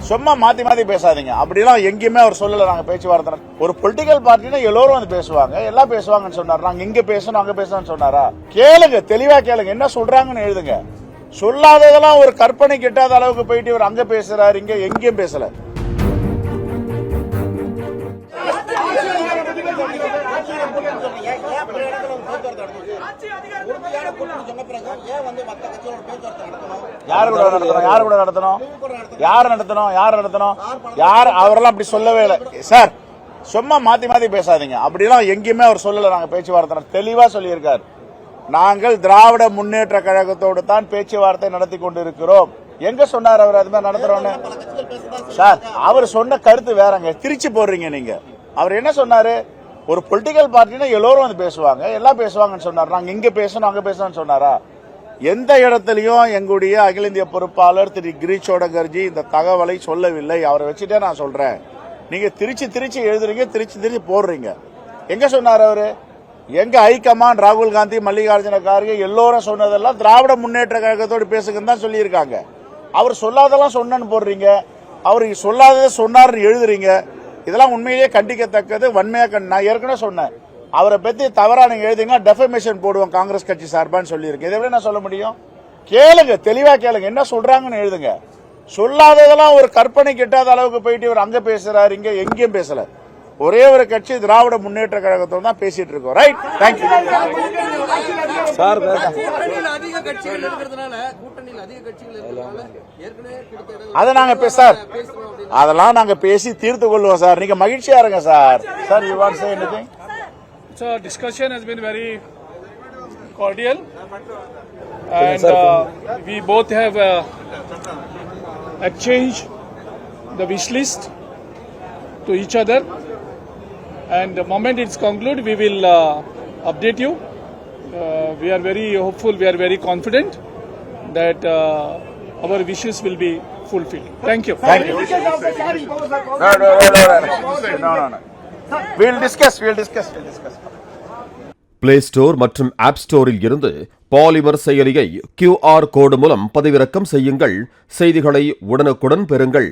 சும்மா மாத்தி மாத்தி பேசாதீங்க. அப்படிலாம் எங்கேயுமே அவர் சொல்லல. நாங்க பேச்சுவார்த்தை ஒரு பொலிட்டிக்கல் பார்ட்டினா எல்லோரும் வந்து பேசுவாங்க, எல்லாம் பேசுவாங்கன்னு சொன்னார். நாங்க இங்க பேசணும் அங்க பேசணும்னு சொன்னாரா? கேளுங்க, தெளிவா கேளுங்க, என்ன சொல்றாங்கன்னு எழுதுங்க. சொல்லாததெல்லாம் ஒரு கற்பனை கிட்டாத அளவுக்கு போயிட்டு இவர் அங்க பேசுறாரு, இங்க எங்கேயும் பேசல. யாரு கூட நடத்தணும்? அவரெல்லாம் அப்படி சொல்லவே இல்லை சார். சும்மா மாத்தி மாத்தி பேசாதீங்க. அப்படிலாம் எங்கேயுமே அவர் சொல்லல. நாங்க பேச்சுவார்த்தை தெளிவா சொல்லியிருக்காரு. நாங்கள் திராவிட முன்னேற்ற கழகத்தோடு தான் பேச்சுவார்த்தை நடத்தி கொண்டிருக்கிறோம். எங்க சொன்னார் அவர் அது மாதிரி நடத்துறோன்னு? சார், அவர் சொன்ன கருத்து வேறங்க, திருச்சி போடுறீங்க நீங்க. அவர் என்ன சொன்னாரு? ஒரு பொலிட்டிக்கல் பார்ட்டினா எல்லோரும் வந்து பேசுவாங்க, எல்லாம் பேசுவாங்கன்னு சொன்னார். நாங்க இங்க பேசணும் அங்க பேசணும்னு சொன்னாரா? எந்த இடத்துலயும் எங்களுடைய அகில இந்திய பொறுப்பாளர் திரு கிரீஷ் சோடங்கர்ஜி இந்த தகவலை சொல்லவில்லை. அவரை வச்சுட்டே நான் சொல்றேன். நீங்க திருச்சி எழுதுறீங்க, திருச்சி போடுறீங்க. எங்க சொன்னார் அவரு? எங்க ஹைகமாண்ட் ராகுல் காந்தி, மல்லிகார்ஜுன கார்கே எல்லோரும் சொன்னதெல்லாம் திராவிட முன்னேற்ற கழகத்தோடு பேசுங்கன்னு தான் சொல்லியிருக்காங்க. அவர் சொல்லாதெல்லாம் சொன்னு போடுறீங்க, அவர் சொல்லாததை சொன்னார்னு எழுதுறீங்க. இதெல்லாம் உண்மையிலேயே கண்டிக்கத்தக்கது. வன்மையா நான் ஏற்கனவே சொன்னேன், அவரை பத்தி தவறா நீங்க எழுதிங்கன்னா டெஃபமேஷன் போடுவோம் காங்கிரஸ் கட்சி சார்பான்னு சொல்லியிருக்கு. இதை விட நான் சொல்ல முடியும்? கேளுங்க, தெளிவா கேளுங்க, என்ன சொல்றாங்கன்னு எழுதுங்க. சொல்லாததெல்லாம் ஒரு கற்பனை கிட்டாத அளவுக்கு போயிட்டு இவர் அங்க பேசுறாரு, இங்க எங்கேயும் பேசல. ஒரே ஒரு கட்சி திராவிட முன்னேற்ற கழகத்தோடு தான் பேசிட்டு இருக்கோம். Right, thank you sir. அதை நாங்க சார், அதெல்லாம் நாங்க பேசி தீர்த்து கொள்வோம் சார். நீங்க மகிழ்ச்சியா இருங்க sir. Sir, you want to say anything? So discussion has been very cordial, and we both have exchanged the wish list to each other. And the moment it's concluded, we will update you. We are very hopeful, we are very confident that our wishes will be fulfilled. Thank you. Thank you. No. We'll discuss. Play store மற்றும் app ஸ்டோரில் இருந்து polymer செயலியை QR கோடு மூலம் பதிவிறக்கம் செய்யுங்கள். செய்திகளை உடனுக்குடன் பெறுங்கள்.